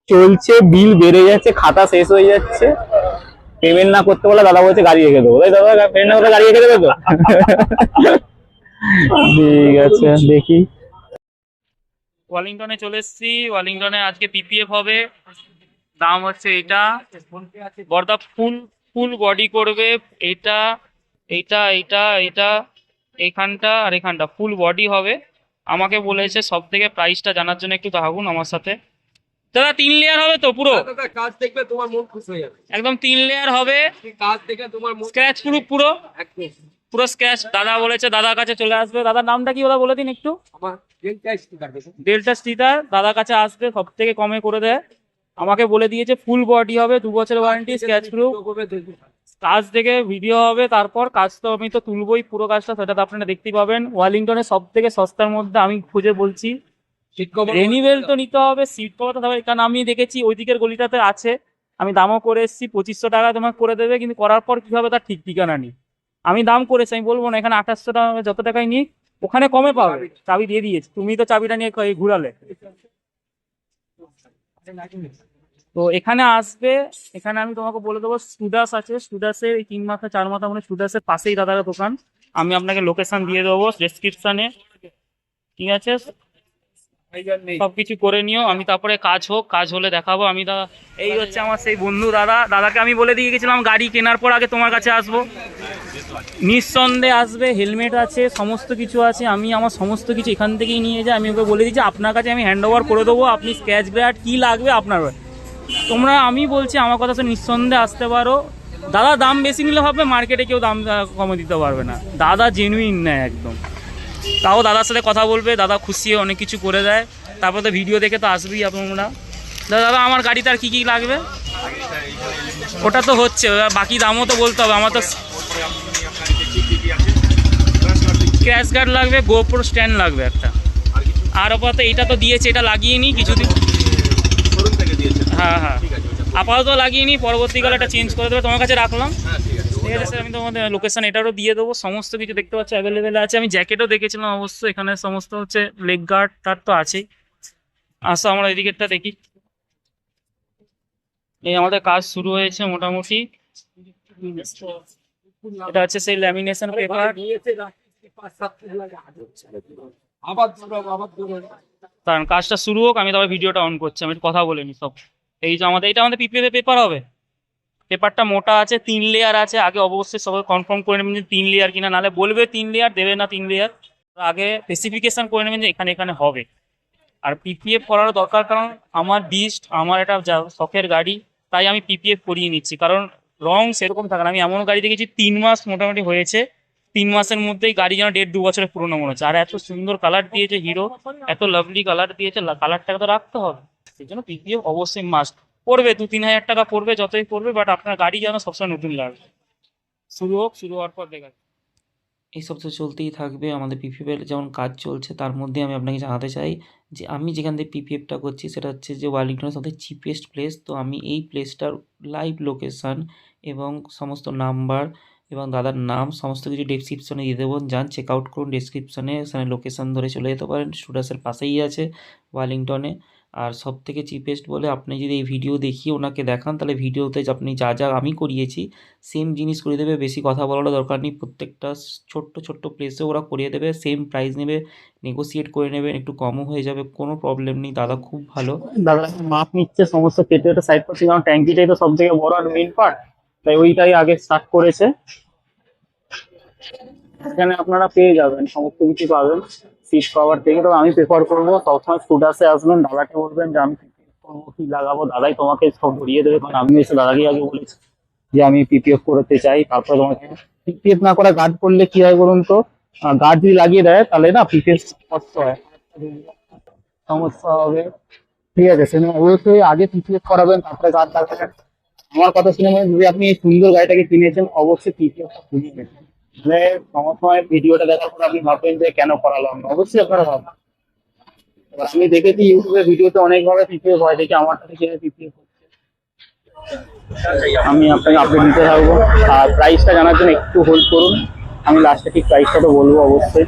চলছে, বিল বেড়ে যাচ্ছে, খাতা শেষ হয়ে যাচ্ছে, পেমেন্ট না করতে বলে দাদা বলছে গাড়ি রেখে দেবো। তাই দাদা পেমেন্ট না করলে গাড়ি রেখে দেবে তো? ঠিক আছে, দেখি। ওয়ালিংটনে চলে এসেছি। ওয়ালিংটনে আজকে পিপিএফ হবে। দাম হচ্ছে এটা বর্দা ফুল ফুল বডি করবে। এটা এইটা এইটা এটা এইখানটা আর এখানটা ফুল বডি হবে। আমাকে বলেছে সব থেকে প্রাইসটা জানার জন্য একটু থাকুন আমার সাথে। দাদা 3 লেয়ার হবে তো পুরো? কাজ দেখবে তোমার মন খুশি হয়ে যাবে। একদম 3 লেয়ার হবে। কাজ দেখে তোমার মন স্ক্র্যাচ প্রুফ পুরো একদম পুরো স্ক্র্যাচ। দাদা বলেছে দাদার কাছে চলে আসবে। দাদার নামটা কি দাদা বলে দিন একটু। আমার ডেল্টা স্টিকার দেখো, ডেল্টা স্টিকার দাদার কাছে আসবে, সব থেকে কমে করে দেয়। আমাকে বলে দিয়েছে ফুল বডি হবে, 2 বছরের ওয়ারেন্টি, স্ক্র্যাচ প্রুফ। কাজ দেখে ভিডিও হবে, তারপর কাজ তো আমি তো তুলবই পুরো কাজটা, সেটা তো আপনারা দেখতেই পাবেন। ওয়ালিংটনে সব থেকে সস্তার মধ্যে আমি খুঁজে বলছি। রেনিবেল তো নিতে হবে, সিট কভার তো হবে, কারণ আমি দেখেছি ওই দিকের গলিটাতে আছে। আমি দামও করে এসেছি, 2500 টাকা তোমাকে করে দেবে, কিন্তু করার পর কি হবে তার ঠিক ঠিকানা নেই। আমি দাম করেছি, আমি বলবো না এখানে 2800 টাকা যত টাকাই নিই ওখানে কমে পাবে। চাবি দিয়ে দিয়েছি, তুমি তো চাবিটা নিয়ে ঘুরালে। তো এখানে আসবে, এখানে আমি তোমাকে বলে দেবো স্টুডাস আছে, স্টুডাসের এই 3 মাথা 4 মাথা মানে স্টুডাসের পাশেই দাদার দোকান। আমি আপনাকে লোকেশন দিয়ে দেবো ডেসক্রিপশনে, ঠিক আছে? সবকিছু করে নিও, আমি তারপরে কাজ হলে দেখাবো। আমি দাদা এই হচ্ছে আমার সেই বন্ধু দাদা। দাদাকে আমি বলে দিয়ে গেছিলাম গাড়ি কেনার পর আগে তোমার কাছে আসবো, নিঃসন্দেহে আসবে। হেলমেট আছে, সমস্ত কিছু আছে, আমি আমার সমস্ত কিছু এখান থেকেই নিয়ে যাই। আমি ওকে বলে দিচ্ছি আপনার কাছে আমি হ্যান্ড ওভার করে দেবো, আপনি স্ক্র্যাচ গার্ড কী লাগবে আপনার। তোমরা আমি বলছি আমার কথা তো নিঃসন্দেহে আসতে পারো। দাদা দাম বেশি নিলে হবে, মার্কেটে কেউ দাম কমে দিতে পারবে না। দাদা জেনুইন নেয় একদম। তাও দাদার সাথে কথা বলবে, দাদা খুশি অনেক কিছু করে দেয়। তারপর তো ভিডিও দেখে তো আসবেই আপনারা। দাদা আমার গাড়িতে আর কী কী লাগবে? ওটা তো হচ্ছে, বাকি দামও তো বলতে হবে। আমার তো ক্র্যাশ গার্ড লাগবে, গোপ্রো স্ট্যান্ড লাগবে একটা, আর আপাতত এটা তো দিয়েছে, এটা লাগিয়ে নিই কিছুদিন। হ্যাঁ হ্যাঁ, আপাতত লাগিয়ে নিই, পরবর্তীকালে এটা চেঞ্জ করে দেবে। তোমার কাছে রাখলাম, ঠিক আছে স্যার? আমি তোমাদের লোকেশন এটারও দিয়ে দেবো। সমস্ত কিছু দেখতে পাচ্ছি অ্যাভেলেবেল আছে। আমি জ্যাকেটও দেখেছিলাম অবশ্য, এখানে সমস্ত হচ্ছে লেগ গার্ড তার তো আছেই। আসো আমরা এদিকেরটা দেখি। এই আমাদের কাজ শুরু হয়েছে মোটামুটি। এটা হচ্ছে সেই ল্যামিনেশন পেপার। কারণ কাজটা শুরু হোক, আমি তবে ভিডিওটা অন করছি, আমি কথা বলে নি সব। এই যে এটা আমাদের পিপিএফ পেপার হবে। পেপারটা মোটা আছে, 3 লেয়ার আছে। আগে অবশ্যই সবাই কনফার্ম করে নেবেন যে 3 লেয়ার কিনা, নাহলে বলবে 3 লেয়ার দেবে না 3 লেয়ার। আগে স্পেসিফিকেশন করে নেবেন যে এখানে এখানে হবে। আর পিপিএফ করার দরকার, কারণ আমার বিস্ট, আমার এটা শখের গাড়ি, তাই আমি পিপিএফ করিয়ে নিচ্ছি। কারণ রং সেরকম থাকে না। আমি এমন গাড়ি দেখেছি 3 মাস মোটামুটি হয়েছে, 3 মাসের মধ্যেই গাড়ি যেন 1.5-2 বছরের পুরোনো মনে হচ্ছে। আর এত সুন্দর কালার দিয়েছে হিরো, এত লাভলি কালার দিয়েছে, কালারটাকে তো রাখতে হবে। সেই জন্য পিপিএফ অবশ্যই মাস্ট। পড়বে 2-3 হাজার টাকা পড়বে, যতই পড়বে, বাট আপনার গাড়ি যেন সবসময় নতুন লাগবে। শুরু হোক, শুরু হওয়ার পর দেখা এইসব তো চলতেই থাকবে। আমাদের পিপিএফের যেমন কাজ চলছে, তার মধ্যে আমি আপনাকে জানাতে চাই যে আমি যেখান থেকে পিপিএফটা করছি সেটা হচ্ছে যে ওয়ালিংটনের সবথেকে চিপেস্ট প্লেস। তো আমি এই প্লেসটার লাইভ লোকেশান এবং সমস্ত নাম্বার এবং দাদার নাম সমস্ত কিছু ডেসক্রিপশনে দিয়ে দেবো। যান চেক আউট করুন ডেসক্রিপশনে, সেখানে লোকেশান ধরে চলে যেতে পারেন। স্টুডাসের পাশেই আছে ওয়ালিংটনে। আর সব থেকে চিপেস্ট বলে আপনি যদি এই ভিডিও দেখিয়ে ওনাকে দেখান, তাহলে ভিডিওতে আপনি যা যা আমি করিয়েছি সেম জিনিস করে দেবে। বেশি কথা বলারও দরকার নেই, প্রত্যেকটা ছোট্ট ছোট্ট প্লেসে ওরা করিয়ে দেবে। সেম প্রাইস নেবে, নেগোসিয়েট করে নেবেন, একটু কমও হয়ে যাবে, কোনো প্রবলেম নেই। দাদা খুব ভালো। দাদা মাপ নিচ্ছে, সমস্ত কেটে ওটা সাইড করছে, কারণ ট্যাঙ্কিটাই তো সব থেকে বড় আর মেইন পার্ট, তাই ওইটাই আগে স্টার্ট করেছে। এখানে আপনারা পেয়ে যাবেন, সমস্ত কিছু পাবেন সিট কভার থেকে। তবে আমি প্রেফার করবো সবসময় স্টুডাসে আসবেন, দাদাকে বলবেন যে আমি করবো কি লাগাবো, দাদাই তোমাকে সব ধরিয়ে দেবে। কারণ আমি এসে দাদাকে আগে বলেছি যে আমি পিপিএফ করতে চাই, তারপরে তোমাকে পিপিএফ না করে গার্ড করলে কি হয় বলুন তো, গার্ড যদি লাগিয়ে দেয় তাহলে না পিপিএফ কষ্ট হয়, সমস্যা হবে। ঠিক আছে, সেজন্য অবশ্যই আগে পিপিএফ করাবেন, তারপরে গার্ড লাগাবেন। আমার কথা শুনে যদি আপনি এই সুন্দর গাড়িটাকে কিনেছেন, অবশ্যই পিপিএফটা খুঁজবেন। মানে সময় ভিডিওটা দেখার পর আপনি ভাববেন যে কেন করালাম না, অবশ্যই আপনারা ভাববেন। আমি দেখেছি ইউটিউবে ভিডিওতে অনেকভাবে পিপিএফ হয়, দেখি আমারটা থেকে পিপিএফ হচ্ছে। আমি আপনাকে আপডেট দিতে থাকবো। আর প্রাইসটা জানার জন্য একটু হোল্ড করুন, আমি লাস্টে ঠিক প্রাইসটা তো বলবো অবশ্যই।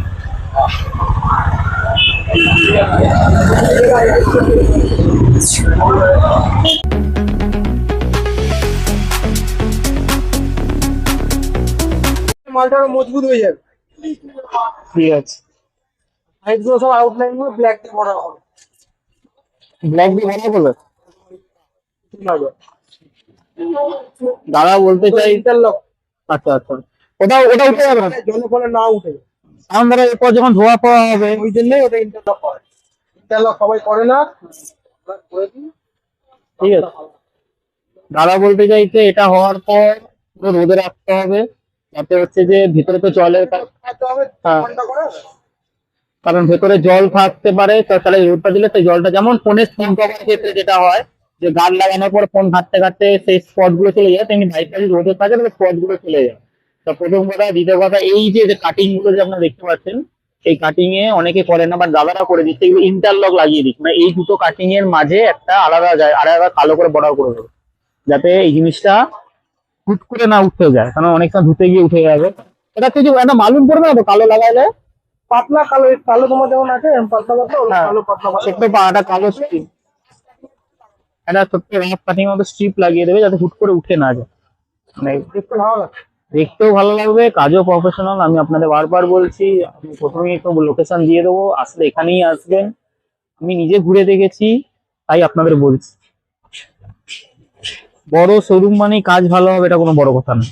মালটা আরো মজবুত হয়ে যাবে। ঠিক আছে, সাইড গুলো সব আউটলাইন গুলো ব্ল্যাক দিয়ে করা হবে। ব্ল্যাক দিয়ে বানাবো বলে ঠিক আছে। দাদা বলতে চাই। ইন্টারলক আচ্ছা আচ্ছা, ওটা উঠে যাবে না জলে ফলে না উঠে, কারণ ধরো এরপর যখন ধোয়া ফোয়া হবে। ওই জন্যই ওটা ইন্টারলক করে। ইন্টারলক সবাই করে না, করে দিই। ঠিক আছে, দাদা বলতে চাইছে এটা হওয়ার পর পুরো রোদে রাখতে হবে, যাতে হচ্ছে যে ভিতরে তো জলের খাওয়াতে হবে হ্যাঁ। ঘন্টা করে। কারণ ভেতরে জল থাকতে পারে, তো তাহলে রোদটা দিলে সেই জলটা, যেমন ফোনের স্ক্রিন কভারের ক্ষেত্রে যেটা হয় যে গান লাগানোর পর ফোন ঘাটতে ঘাটতে সেই স্পট গুলো চলে যায়, তেমনি বাইকটা যদি রোদে থাকে তাহলে স্পট গুলো চলে যায়। তো প্রথম কথা, দ্বিতীয় কথা, এই যে কাটিং গুলো যে আপনারা দেখতে পাচ্ছেন, এই কাটিং এ অনেকে করে না, বাট দাদারা করে দিচ্ছে, এগুলো ইন্টারলক লাগিয়ে দিচ্ছে, মানে এই দুটো কাটিং এর মাঝে একটা আলাদা যায়, আলাদা কালো করে বর্ডার করে দেবে, যাতে এই জিনিসটা হুট করে না উঠে যায়, কারণ অনেক সময় ধুতে গিয়ে উঠে যাবে। এটা কিছু একটা মালুম পড়বে না তো কালো লাগাইলে? পাতলা কালো, এই কালো তোমার যেমন আছে পাতলা পাতলা, ওই হ্যাঁ। কালো পাতলা পাতলা। সেটা পাটা কালো স্ট্রিপ, একটা ছোট্ট রাফ কাটিং মতো স্ট্রিপ লাগিয়ে দেবে, যাতে হুট করে উঠে না যায়। মানে দেখতে ভালো লাগে। দেখতেও ভালো লাগবে, কাজও প্রফেশনাল। আমি আপনাদের বারবার বলছি, আমি প্রথমেই তো লোকেশন দিয়ে দেবো, আসলে এখানেই আসবেন, আমি নিজে ঘুরে দেখেছি, তাই আপনাদের বলছি। বড় শোরুম মানে কাজ ভালো হবে, এটা কোনো বড় কথা না।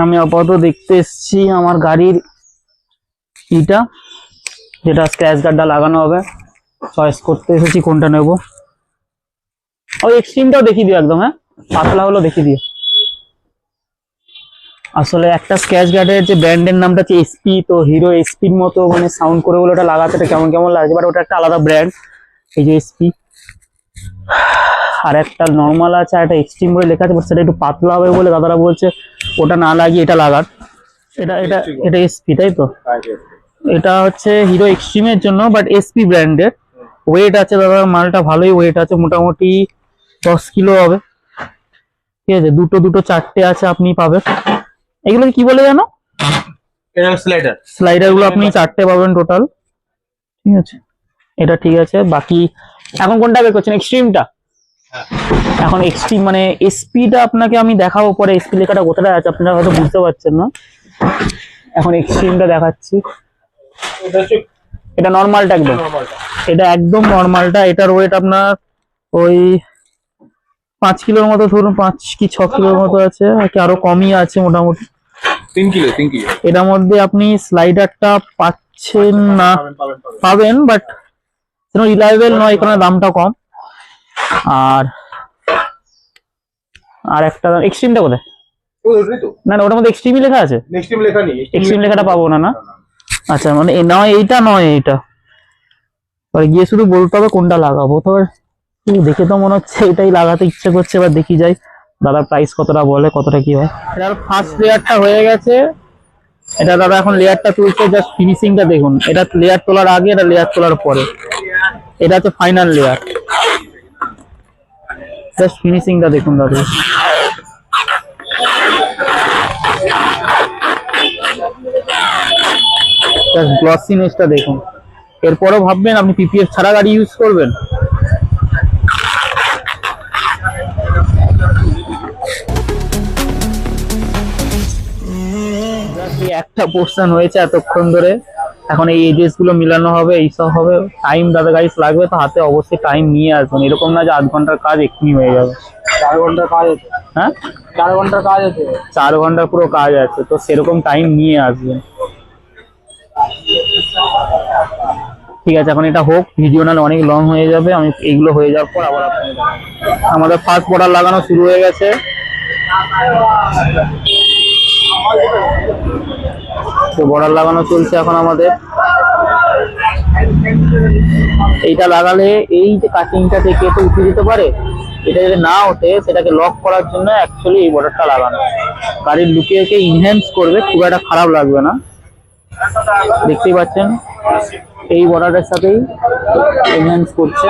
আমি আপাতত দেখতে এসেছি আমার গাড়ির ইটা, যেটা স্ক্র্যাচ গার্ডটা লাগানো হবে, চয়েস করতে এসেছি কোনটা নেব। ওই এক্সট্রিমটাও দেখিয়ে দিও একদম, হ্যাঁ পাতলা হলো দেখিয়ে দিও। আসলে একটা স্ক্র্যাচ গার্ডের যে ব্র্যান্ডের নামটা হচ্ছে এসপি, তো হিরো এসপির মতো মানে সাউন্ড করে বলে ওটা লাগাতে এটা কেমন কেমন লাগছে, বাট ওটা একটা আলাদা ব্র্যান্ড, এই যে এসপি। আর একটা নর্মাল আছে, আর একটা এক্সট্রিম বলে লেখা আছে, বাট সেটা একটু পাতলা হবে বলে দাদারা বলছে ওটা না লাগিয়ে এটা লাগান। এটা এটা এটা এসপি, তাই তো? এটা হচ্ছে হিরো এক্সট্রিমের জন্য, বাট এসপি ব্র্যান্ডের। ওয়েট আছে দাদার, মালটা ভালোই ওয়েট আছে, মোটামুটি 10 কিলো হবে। ঠিক আছে, দুটো দুটো চারটে আছে, আপনি পাবেন। এগুলো কি বলে জানো? স্লাইডার গুলো আপনি চারটে পাবেন টোটাল। ঠিক আছে, এটা ঠিক আছে। বাকি এখন কোনটা বের করছেন? এক্সট্রিমটা? এখন এক্সট্রিম মানে এসপিটা আপনাকে আমি দেখাবো পরে, এসপি লেখাটা কোথায় আছে আপনারা হয়তো বুঝতে পারছেন না। এখন এক্সট্রিমটা দেখাচ্ছি। এটা নর্মালটা একদম, এটা একদম নর্মালটা। এটার ওয়েট আপনার ওই 5 কিলোর মতো, ধরুন 5 কি 6 কিলোর মতো আছে, কি আরো কমই আছে মোটামুটি 3 কিলো 3 কিলো এটার মধ্যে আপনি স্লাইডারটা পাচ্ছেন না, পাবেন বাট রিলায়েবল নয়, এখানে দামটা কম। আর আর একটা এক্সট্রিমটা কোথায়? ওটাই তো না না, ওটার মধ্যে এক্সট্রিমই লেখা আছে। নেক্সট টাইম লেখা নেই, এক্সট্রিম লেখাটা পাবো না, না? আচ্ছা, মানে নয় এইটা, নয় এইটা, এবার গিয়ে শুধু বলতে হবে কোনটা লাগাবো। তবে দেখে তো মনে হচ্ছে এটাই লাগাতে ইচ্ছে করছে, এবার দেখি যাই দাদার প্রাইস কতটা বলে, কতটা কি হয়। এটার ফার্স্ট লেয়ারটা হয়ে গেছে, এটা দাদা এখন লেয়ারটা তুলছে, জাস্ট ফিনিশিংটা দেখুন। এটা লেয়ার তোলার আগে, এটা লেয়ার তোলার পরে, এটা হচ্ছে ফাইনাল লেয়ার। জাস্ট ফিনিশিংটা দেখুন দাদা, জাস্ট গ্লসিনেসটা দেখুন। এরপরও ভাববেন আপনি পিপিএফ ছাড়া গাড়ি ইউজ করবেন? একটা পোর্শন হয়েছে এতক্ষণ ধরে, এখন এই এজেস গুলো মিলানো হবে, এইসব হবে, টাইম দাদা গাইস লাগবে, তো হাতে অবশ্যই টাইম নিয়ে আসবেন। এরকম না যে 8 ঘন্টার কাজ এক্ষুনি হয়ে যাবে। 4 ঘন্টার কাজ আছে, হ্যাঁ 4 ঘন্টার কাজ আছে। 4 ঘন্টার পুরো কাজ আছে, তো সেরকম টাইম নিয়ে আসবেন। ঠিক আছে, এখন এটা হোক, ভিডিও নাহলে অনেক লং হয়ে যাবে। আমি এইগুলো হয়ে যাওয়ার পর আবার আপনাদের আমাদের ফার্স্ট বর্ডার লাগানো শুরু হয়ে গেছে। তো বর্ডার লাগানো চলছে এখন আমাদের। এইটা লাগালে এই যে কাটিংটা থেকে তো উঠে যেতে পারে, এটা যদি না ওঠে সেটাকে লক করার জন্য অ্যাকচুয়ালি এই বর্ডারটা লাগানো গাড়ির লুককে ইনহ্যান্স করবে, খুব একটা খারাপ লাগবে না। দেখতেই পাচ্ছেন এই বর্ডারের সাথেই এনহ্যান্স করছে।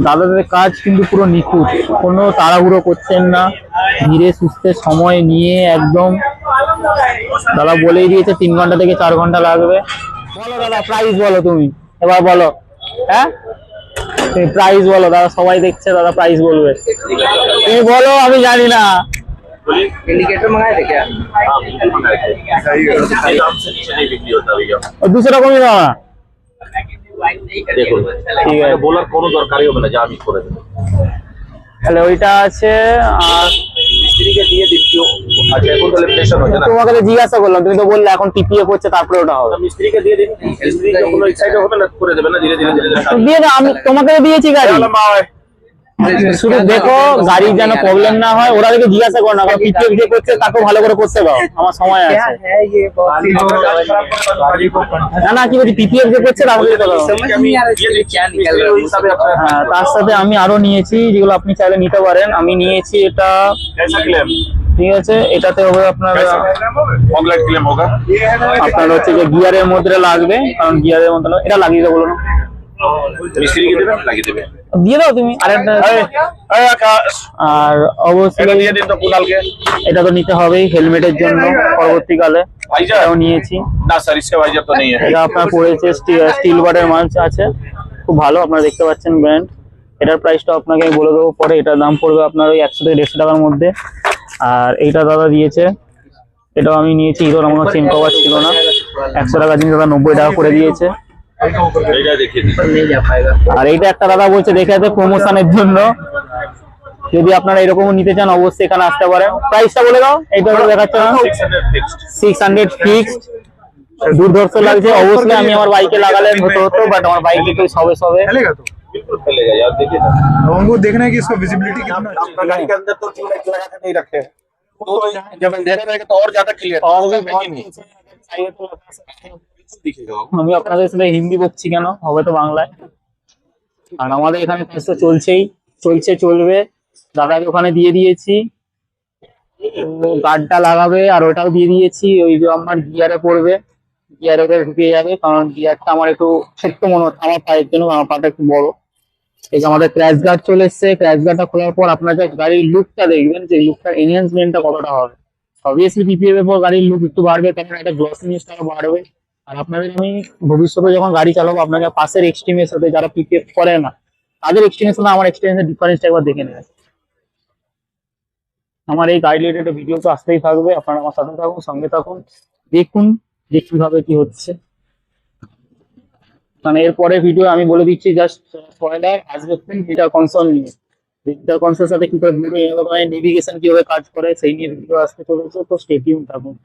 দাদাদের কাজ কিন্তু পুরো নিখুঁত, কোনো তাড়াহুড়ো করছেন না, ধীরে সুস্থে সময় নিয়ে একদম। দাদা বলেই দিয়েছে 3 ঘন্টা থেকে 4 ঘন্টা লাগবে। বলো দাদা প্রাইস বলো, তুমি এবার বলো। হ্যাঁ তুমি প্রাইস বলো দাদা, সবাই দেখছে, দাদা প্রাইস বলবে। তুমি বলো, আমি জানি না। इंडिकेटर मंगाए थे क्या? 200 টাকা কমই দাও না। দেখুন ঠিক আছে, বলার কোনো দরকারই হবে না যে আমি করে দেবো। তাহলে ওইটা আছে। আর মিস্ত্রিকে দিয়ে দিচ্ছি। আচ্ছা এখন তাহলে প্রেশার হচ্ছে না, তোমাকে তো জিজ্ঞাসা করলাম, তুমি তো বললে এখন টিপিএ করছে তারপরে ওটা হবে। মিস্ত্রিকে দিয়ে দিন, মিস্ত্রি যখন এক্সাইটেড হবে না করে দেবে না, ধীরে ধীরে ধীরে ধীরে তো দিয়ে দাও, আমি তোমাকে তো দিয়েছি গাড়ি। শুধু দেখো গাড়ির যেন প্রবলেম না হয়, ওরা দিকে জিজ্ঞাসা করো না, কারণ পিপিএফ যে করছে তাকে ভালো করে করতে দাও, আমার সময় আছে। না না, কি বলছি, পিপিএফ যে করছে তাকে দিয়ে দাও। হ্যাঁ, তার সাথে আমি আরো নিয়েছি যেগুলো আপনি চাইলে নিতে পারেন। আমি নিয়েছি এটা, ঠিক আছে, এটাতে হবে আপনার আপনার হচ্ছে যে গিয়ারের মধ্যে লাগবে, কারণ গিয়ারের মধ্যে এটা লাগিয়ে দেবো না, মিস্ত্রিকে দেবেন, লাগিয়ে দেবে। দিয়ে দাও তুমি আরেকটা। আর অবশ্যই এটা তো নিতে হবেই হেলমেটের জন্য পরবর্তীকালে, এটাও নিয়েছি। না স্যার, इसका वाइजर तो नहीं है। এটা আপনার পড়েছে স্টিল বাটের মাছ আছে, খুব ভালো, আপনারা দেখতে পাচ্ছেন ব্র্যান্ড। এটার প্রাইসটা আপনাকে আমি বলে দেবো পরে। এটার দাম পড়বে আপনার ওই 100 থেকে 150 টাকার মধ্যে। আর এইটা দাদা দিয়েছে, এটাও আমি নিয়েছি, হিরোর আমার চেন কভার ছিল না, 100 টাকা জিনিস দাদা 90 টাকা করে দিয়েছে। এটা দেখিয়ে দিন। আর এইটা একটা দাদা বলছে দেখে আছে প্রমোশনের জন্য, যদি আপনারা এরকম নিতে চান অবশ্যই এখানে আসতে পারেন। প্রাইসটা বলে দাও, এইটা দেখাচ্ছে না, 600 ফিক্সড। দুর্ধর্ষ লাগছে, অবশ্যই আমি আমার বাইকে লাগালে হতো, বাট আমার বাইকে একটু সবে সবে बिल्कुल चलेगा यार, देखिए ना। हमको देखना है कि इसका विजिबिलिटी कितना अच्छा आपका गाड़ी के अंदर तो ट्यूबलाइट लगा के नहीं रखे हैं, तो जब अंधेरा रहेगा तो और ज्यादा क्लियर दिखेगा। আমি আপনাদের সাথে হিন্দি বকছি কেন, হবে তো বাংলায়। আর আমাদের এখানে কাজ তো চলছেই, চলবে। দাদাকে ওখানে দিয়ে দিয়েছি, গার্ডটা লাগাবে, আর ওটাও দিয়ে দিয়েছি। ওই যে আমার গিয়ারে পড়বে, গিয়ারে ওটা ঢুকে যাবে, কারণ গিয়ারটা আমার একটু ছোট্ট মনে হচ্ছে আমার পায়ের জন্য, আমার পাটা একটু বড়। এই যে আমাদের ক্র্যাশ গার্ড চলে এসছে, ক্র্যাশ গার্ডটা খোলার পর আপনার যে গাড়ির লুকটা দেখবেন, যে লুকটার এনহ্যান্সমেন্টটা কতটা হবে। অবভিয়াসলি পিপিএফ এর পর গাড়ির লুক একটু বাড়বে, কারণ একটা গ্লসিনেসটা বাড়বে। আর আপনাদের আমি ভবিষ্যতে যখন গাড়ি চালাবো, আপনাকে পাশের এক্সট্রিমের সাথে যারা পিপিএফ করে না, তাদের এক্সপিরিয়েন্স না আমার এক্সপিরিয়েন্সের ডিফারেন্সটা একবার দেখে নেবেন। আমার এই গাড়ি রিলেটেড ভিডিও তো আসতেই থাকবে, আপনারা আমার সাথে থাকুন, সঙ্গে থাকুন, দেখুন যে কিভাবে কি হচ্ছে। মানে এরপরে ভিডিও আমি বলে দিচ্ছি, জাস্ট স্পয়লার আসবে ডিজিটাল কনসোল নিয়ে, ডিজিটাল কনসোলের সাথে কি করে নেভিগেশন কিভাবে কাজ করে সেই নিয়ে ভিডিও আসতে চলেছে, তো স্টে টিউন থাকুন।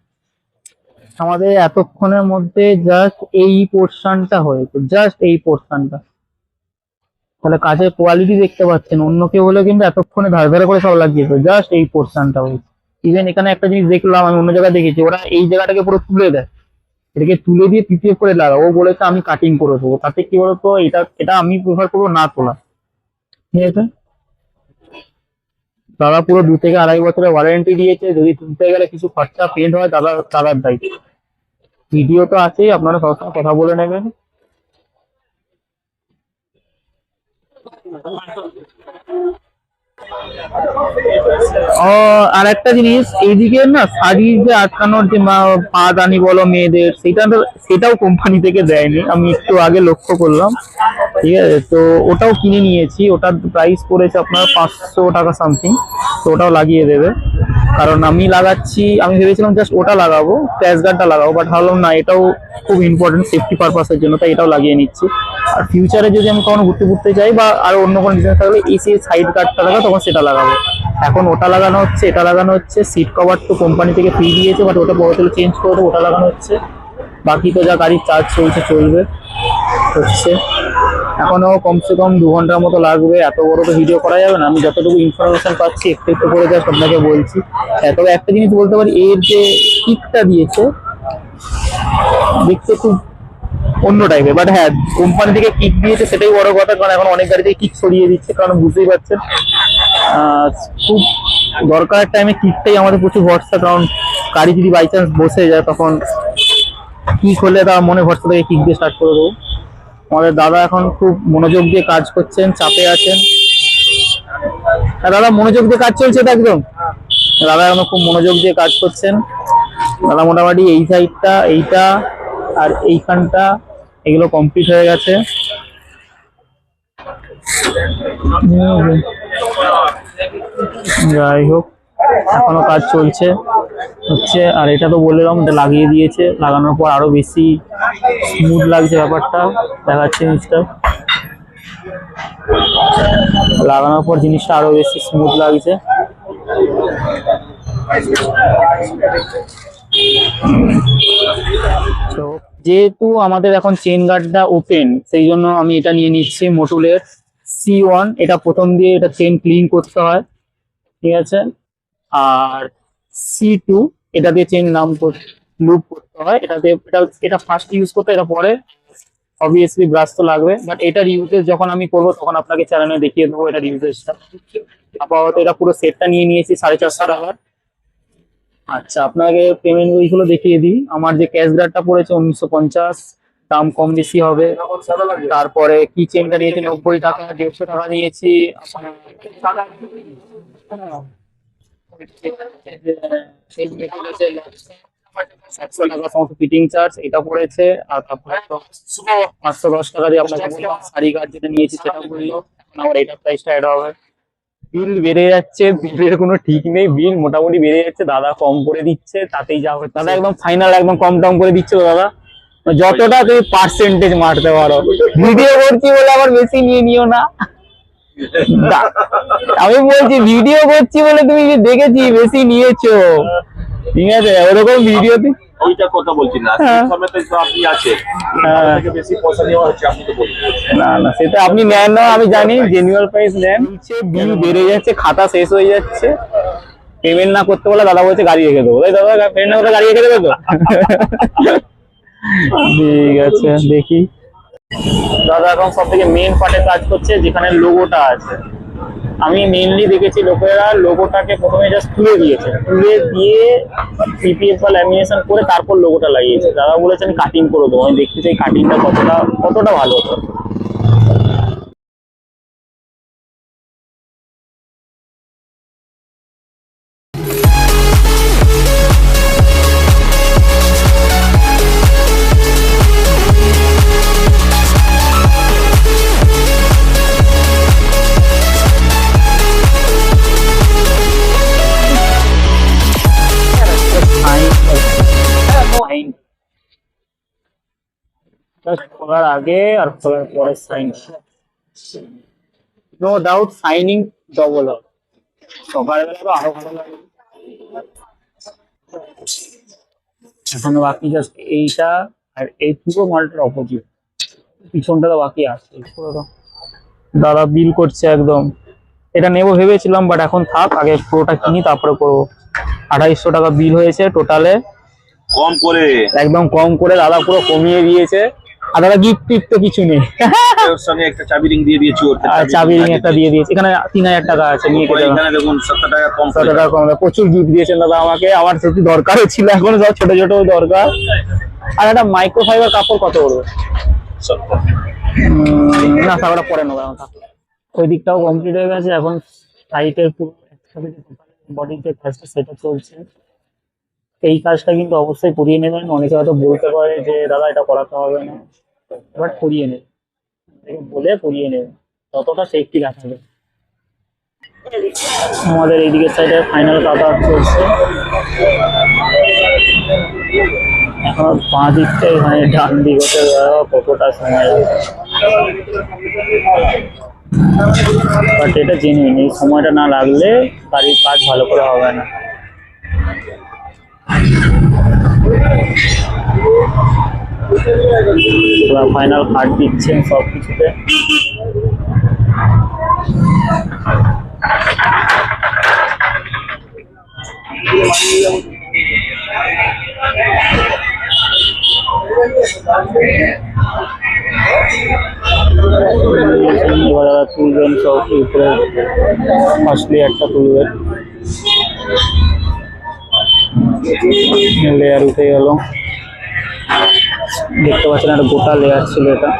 আমাদের এতক্ষণের মধ্যে জাস্ট এই পোর্শনটা হয়েছে, জাস্ট এই পোর্শনটা। তাহলে কাজের কোয়ালিটি দেখতে পাচ্ছেন, অন্য কেউ হলে কিন্তু এতক্ষণে ধারে ধারে করে সব লাগিয়েছে, জাস্ট এই পোর্শনটা হয়েছে। ইভেন এখানে একটা জিনিস দেখলাম, আমি অন্য জায়গায় দেখেছি, ওরা এই জায়গাটাকে পুরো তুলে দেয়, এটাকে তুলে দিয়ে পিপিএফ করে লাগাও। ও বলেছে আমি কাটিং করে দেবো, তাতে কি বলতো, এটা আমি প্রেফার করবো না তোলা, ঠিক আছে। দাদা পুরো 2 থেকে 2.5 বছরের ওয়ারেন্টি দিয়েছে, যদি তুলতে গেলে কিছু খরচা পেড হয় দাদার দায়িত্ব। ভিডিও তো আছেই, আপনারা সবসময় কথা বলে নেবেন। আর একটা জিনিস, এইদিকে না শাড়ির যে আটকানোর যে পাদানি বলো মেয়েদের, সেটাও কোম্পানি থেকে দেয়নি, আমি একটু আগে লক্ষ্য করলাম, ঠিক আছে। তো ওটাও কিনে নিয়েছি, ওটার প্রাইস পড়েছে আপনার 500 টাকা সামথিং, তো ওটাও লাগিয়ে দেবে। কারণ আমি লাগাচ্ছি, আমি ভেবেছিলাম জাস্ট ওটা লাগাবো, ক্র্যাশ গার্ডটা লাগাবো, বাট ভাবলাম না, এটাও খুব ইম্পর্টেন্ট সেফটি পারপাসের জন্য, তাই এটাও লাগিয়ে নিচ্ছি। আর ফিউচারে যদি আমি কখনো ঘুরতে চাই বা আরো অন্য কোনো বিজনেস থাকলে এসি সাইড গার্ডটা লাগাবো, তখন সেটা লাগাবো। এখন ওটা লাগানো হচ্ছে, এটা লাগানো হচ্ছে। সিট কভার তো কোম্পানি থেকে ফ্রি দিয়েছে, বাট ওটা পরবর্তীতে চেঞ্জ করে দেবো, ওটা লাগানো হচ্ছে। বাকি তো যা গাড়ির চার্জ চলবে হচ্ছে। এখনো কমসে কম 2 ঘন্টার মতো লাগবে, এত বড় তো ভিডিও করা যাবে না। আমি যতটুকু ইনফরমেশন পাচ্ছি একটু একটু করে জাস্ট আপনাকে বলছি। তবে একটা জিনিস বলতে পারি, এর যে কিকটা দিয়েছে দেখতে খুব অন্য টাইপের, বাট হ্যাঁ কোম্পানি থেকে কিক দিয়েছে সেটাই বড় কথা, কারণ এখন অনেক গাড়িতে কিক সরিয়ে দিচ্ছে, কারণ বুঝতেই পারছেন খুব দরকারের টাইমে কিকটাই আমাদের প্রচুর ভরসা, কারণ গাড়ি যদি বাই চান্স বসে যায় তখন কিক হলে তার মনে ভরসা থেকে কিক দিয়ে স্টার্ট করে দেবো। আমাদের দাদা এখন খুব মনোযোগ দিয়ে কাজ করছেন, চাপে আছেন। দাদা মনোযোগ দিয়ে কাজ চলছে তো একদম, দাদা এখন খুব মনোযোগ দিয়ে কাজ করছেন। দাদা মোটামুটি এই সাইডটা, এইটা আর এইখানটা এগুলো কমপ্লিট হয়ে গেছে। যাই হোক, এখনো কাজ চলছে হচ্ছে। আর এটা তো বললাম, এটা লাগিয়ে দিয়েছে, লাগানোর পর আরো বেশি স্মুথ লাগছে ব্যাপারটা, দেখাচ্ছে জিনিসটা। লাগানোর পর জিনিসটা আরো বেশি স্মুথ লাগছে। তো যেহেতু আমাদের এখন চেন গার্ডটা ওপেন, সেই জন্য আমি এটা নিয়ে নিচ্ছি মোটুলের C1। এটা প্রথম দিয়ে এটা চেন ক্লিন করতে হয়, ঠিক আছে। আর C2 এটা দিয়ে চেন লুপ করতে হয়। এটা ফার্স্ট ইউজ করতে, এটা পরে অবভিয়াসলি ব্রাশ তো লাগবে, বাট এটার ইউজেস যখন আমি করবো তখন আপনাকে চ্যানেলে দেখিয়ে দেবো এটার ইউজেসটা। আপাতত এটা পুরো সেটটা নিয়ে নিয়েছি 450 টাকার। আচ্ছা, আপনাকে পেমেন্ট ওইগুলো দেখিয়ে দিই। আমার যে ক্যাশ গার্ডটা পড়েছে 1950, দাম কম বেশি হবে। তারপরে কি চেনটা নিয়েছি 90 টাকা, 150 টাকা নিয়েছি। 700 টাকা সমস্ত ফিটিং চার্জ এটা পড়েছে। আর তারপরে 510 টাকা দিয়ে আপনাকে বললাম শাড়ি গার্ড যেটা নিয়েছি সেটা বললো। আমার এটা প্রাইসটা অ্যাড হবে। বিল বেড়ে যাচ্ছে, বিলের কোনো ঠিক নেই, বিল মোটামুটি বেড়ে যাচ্ছে। দাদা কম করে দিচ্ছে, তাতেই যা হচ্ছে। দাদা একদম ফাইনাল, একদম কম টম করে দিচ্ছে তো দাদা, যতটা তুমি পার্সেন্টেজ মারতে পারো। ভিডিও করছি বলে আবার বেশি নিয়ে নিও না। আমি বলছি ভিডিও করছি বলে তুমি দেখেছি বেশি নিয়েছো, ঠিক আছে। ওরকম ভিডিওতে ওইটা কথা বলছি না, সময় তো আপনি আছেন, থেকে বেশি পয়সা নেওয়া হচ্ছে, আপনি তো বলছেন। না না, সেটা আপনি নেন না, আমি জানি জেনুয়াল প্রাইস নেন। বিল বেড়ে যাচ্ছে, খাতা শেষ হয়ে যাচ্ছে, পেমেন্ট না করতে বলে দাদা বলছে গাড়ি রেখে দেবো। দাদা পেমেন্ট না করতে গাড়ি রেখে দেবে তো? ঠিক আছে, দেখি। দাদা এখন সব থেকে মেন পার্টে কাজ করছে, যেখানে লোগোটা আছে। আমি মেইনলি দেখেছি লোকেরা লোগোটাকে প্রথমে জাস্ট তুলে দিয়েছে, তুলে দিয়ে পিপিএফ বা ল্যামিনেশন করে তারপর লোগোটা লাগিয়েছে। দাদা বলেছেন কাটিং করে দেবো। আমি দেখতে চাই কাটিংটা কতটা ভালো হতো। খোলার আগে আর খোলার পরে sign, no doubt signing double হবে। সকালবেলা তো আরো ভালো লাগে। এখন বাকি জাস্ট এইটা আর এই পুরো মালটার অপোজিট, পিছনটা তো বাকি আছে। দাদা বিল করছে একদম। এটা নেবো ভেবেছিলাম, বাট এখন থাক, আগে পুরোটা কিনি তারপরে করবো। 2800 টাকা বিল হয়েছে টোটালে, কম করে, একদম কম করে দাদা পুরো কমিয়ে দিয়েছে। আর দাদা গিফট টিফট তো কিছু নেই, ওর সঙ্গে একটা চাবি রিং দিয়ে দিয়েছি, ওর আর চাবি রিং একটা দিয়ে দিয়েছে। এখানে 3000 টাকা আছে, নিয়ে কেটে এখানে দেখুন 70 টাকা কম 100 টাকা কম। প্রচুর গিফট দিয়েছেন দাদা আমাকে, আমার সত্যি দরকারও ছিল, এখন সব ছোট ছোট দরকার। আর একটা মাইক্রোফাইবার কাপড় কত করবে? না তারপরে পরে নেবো এখন। ওই দিকটাও কমপ্লিট হয়ে গেছে, এখন সাইটের পুরো বডির যে কাজটা সেটা চলছে। এই কাজটা কিন্তু অবশ্যই করিয়ে নেবেন। অনেকে হয়তো বলতে পারে যে দাদা এটা করাতে হবে না, বাট করিয়ে নেবেন, বলে করিয়ে নেবেন, ততটা সেফটি রাখা যাবে। আমাদের এইদিকের সাইডে ফাইনাল কাটা চলছে। এখন বাঁ দিকটা এখানে ডান দিক হতে কতটা সময় লাগে, বাট এটা জেনুইন। এই সময়টা না লাগলে গাড়ির কাজ ভালো করে হবে না। ফাইনাল কাট দিচ্ছেন সব কিছুতে। তুলবেন সব উপরে, ফার্স্ট লেয়ারটা তুলবেন, লেয়ার উঠে গেল। দেখতে পাচ্ছেন একটা গোটা লেয়ার ছিল এটা।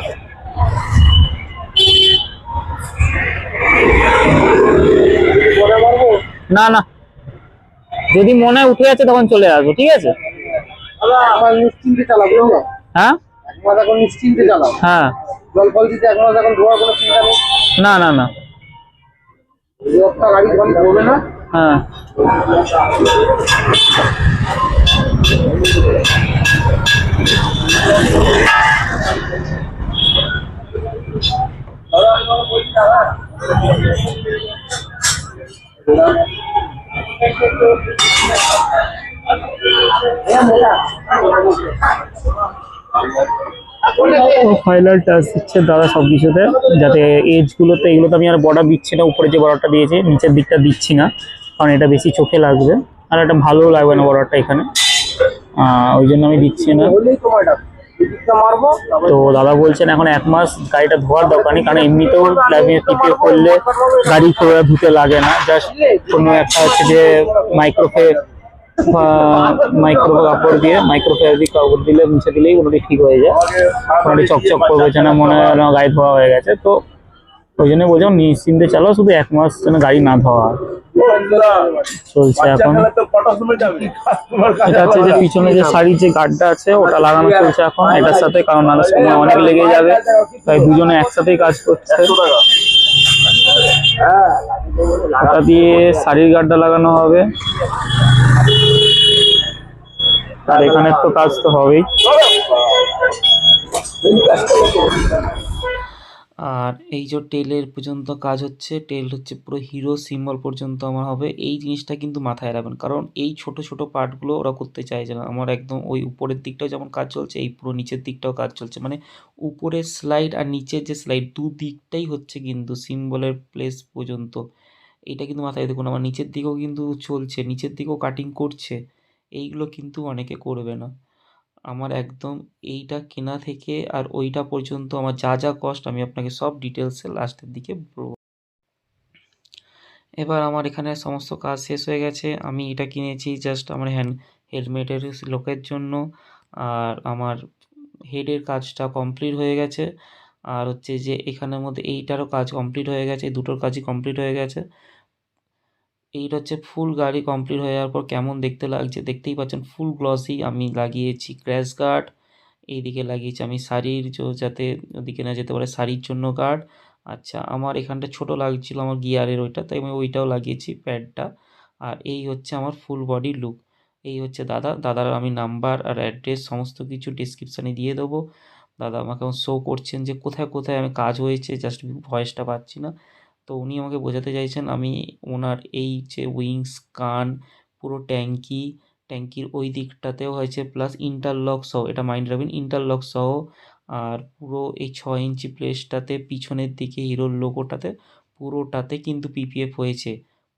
না না, যদি মনে উঠে যাচ্ছে তখন চলে আসবো, ঠিক আছে। আমার নিশ্চিন্তে চালাবো না, হ্যাঁ একবার এখন নিশ্চিন্তে চালাও। হ্যাঁ, জল ফল দিতে এখন এখন ধোয়ার কোনো চিন্তা নেই। না না না, এই একটা গাড়ি যখন করবে না, হ্যাঁ ফাইনাল টাচ দিচ্ছে দাদা সবকিছুতে, যাতে এজ গুলোতে এগুলোতে আমি আর বর্ডার দিচ্ছি না, উপরে যে বর্ডারটা দিয়েছি নিচের দিকটা দিচ্ছি না, কারণ এটা বেশি চোখে লাগবে আর এটা ভালো লাগবে না বর্ডারটা এখানে, ওই জন্য আমি দিচ্ছি না। হলেই তোমার এটা দিকটা মারবো, তারপরে তো দাদা বলছেন এখন 1 মাস গাড়িটা ধোয়ার দরকার নেই, কারণ এমনিতেও পিপিএফ করলে গাড়ি খোলা ধুতে লাগে না, জাস্ট কোনো একটা হচ্ছে যে মাইক্রো কাপড় দিয়ে মাইক্রোফেব্রিক কাপড় দিলে মুছে দিলেই ওটা ঠিক হয়ে যায়, মোটামুটি চকচক করবে যেন মনে হয় না গাড়ি ধোয়া হয়ে গেছে। তো ওই জন্য বলছিলাম নিশ্চিন্তে চালাও, শুধু 1 মাস যেন গাড়ি না ধোয়া হয়। চলছে এখন। এটা হচ্ছে যে পিছনে যে শাড়ির যে গার্ডটা আছে ওটা লাগানো চলছে এখন এটার সাথে, কারণ নাহলে সময় অনেক লেগে যাবে, তাই দুজনে একসাথেই কাজ করছে। ওটা দিয়ে শাড়ির গার্ডটা লাগানো হবে, আর এখানে তো কাজ তো হবেই। আর এই যে টেলের পর্যন্ত কাজ হচ্ছে, টেল হচ্ছে পুরো হিরো সিম্বল পর্যন্ত আমার হবে। এই জিনিসটা কিন্তু মাথায় রাখবেন, কারণ এই ছোট ছোট পার্টগুলো ওরা করতে চাইছে না। আমার একদম ওই উপরের দিকটাও যেমন কাজ চলছে, এই পুরো নিচের দিকটাও কাজ চলছে, মানে উপরের স্লাইড আর নিচের যে স্লাইড দুদিকটাই হচ্ছে কিন্তু সিম্বলের প্লেস পর্যন্ত। এইটা কিন্তু মাথায় দেখুন, আমার নিচের দিকেও কিন্তু চলছে, নিচের দিকেও কাটিং করছে। এইগুলো কিন্তু অনেকে করবে না। আমার একদম এইটা কেনা থেকে আর ওইটা পর্যন্ত আমার যা যা কস্ট আমি আপনাকে সব ডিটেলসে লাস্টের দিকে বলবো। এবার আমার এখানে সমস্ত কাজ শেষ হয়ে গেছে। আমি এটা কিনেছি জাস্ট আমার হেলমেটের লোকের জন্য, আর আমার হেডের কাজটা কমপ্লিট হয়ে গেছে, আর হচ্ছে যে এখানের মধ্যে এইটারও কাজ কমপ্লিট হয়ে গেছে, এই দুটোর কাজই কমপ্লিট হয়ে গেছে। এইটা হচ্ছে ফুল গাড়ি কমপ্লিট হয়ে যাওয়ার পর কেমন দেখতে লাগছে দেখতেই পাচ্ছেন, ফুল গ্লসি। আমি লাগিয়েছি ক্র্যাশ গার্ড, এইদিকে লাগিয়েছি আমি শাড়ির যাতে ওদিকে না যেতে পারে শাড়ির জন্য গার্ড। আচ্ছা, আমার এখানটা ছোট লাগছিল আমার গিয়ারের ওইটা, তাই আমি ওইটাও লাগিয়েছি প্যাডটা। আর এই হচ্ছে আমার ফুল বডি লুক। এই হচ্ছে দাদার আমি নাম্বার আর অ্যাড্রেস সমস্ত কিছু ডিসক্রিপশানে দিয়ে দেবো। দাদা আমাকে শো করছেন যে কোথায় কোথায় আমি কাজ হয়েছে, জাস্ট ভয়েসটা পাচ্ছি না। তো উনি আমাকে বোঝাতে চাইছেন আমি ওনার এই যে উইংস, কান, পুরো ট্যাঙ্কির ওই দিকটাতেও হয়েছে, প্লাস ইন্টারলক সহ, এটা মাইন্ড রাখবেন ইন্টারলক সহ। আর পুরো এই 6 ইঞ্চি প্লেসটাতে পিছনের দিকে হিরোর লোগোটাতে পুরোটাতে কিন্তু পিপিএফ হয়েছে,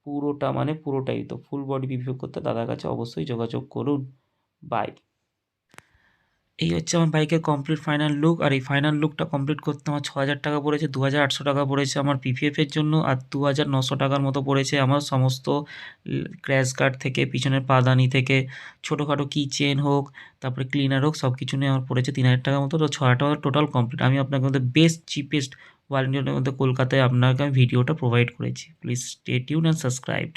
পুরোটা মানে পুরোটাই। তো ফুল বডি পিপিএফ করতে দাদার কাছে অবশ্যই যোগাযোগ করুন। বাই। এই হচ্ছে আমার বাইকের কমপ্লিট ফাইনাল লুক। আর এই ফাইনাল লুকটা কমপ্লিট করতে আমার 6,000 টাকা পড়েছে, 2,800 টাকা পড়েছে আমার পিপিএফের জন্য, আর 2,900 টাকার মতো পড়েছে আমার সমস্ত ক্র্যাশ গার্ড থেকে, পিছনের পাদানি থেকে, ছোটোখাটো কি চেন হোক, তারপরে ক্লিনার হোক, সব কিছু নিয়ে আমার পড়েছে 3,000 টাকার মতো। তো 6,000 টাকা টোটাল কমপ্লিট। আমি আপনাকে মধ্যে বেস্ট চিপেস্ট ওয়াল ইন্ডিয়ানের মধ্যে কলকাতায় আপনাকে আমি ভিডিওটা প্রোভাইড করেছি। Please stay tune and subscribed.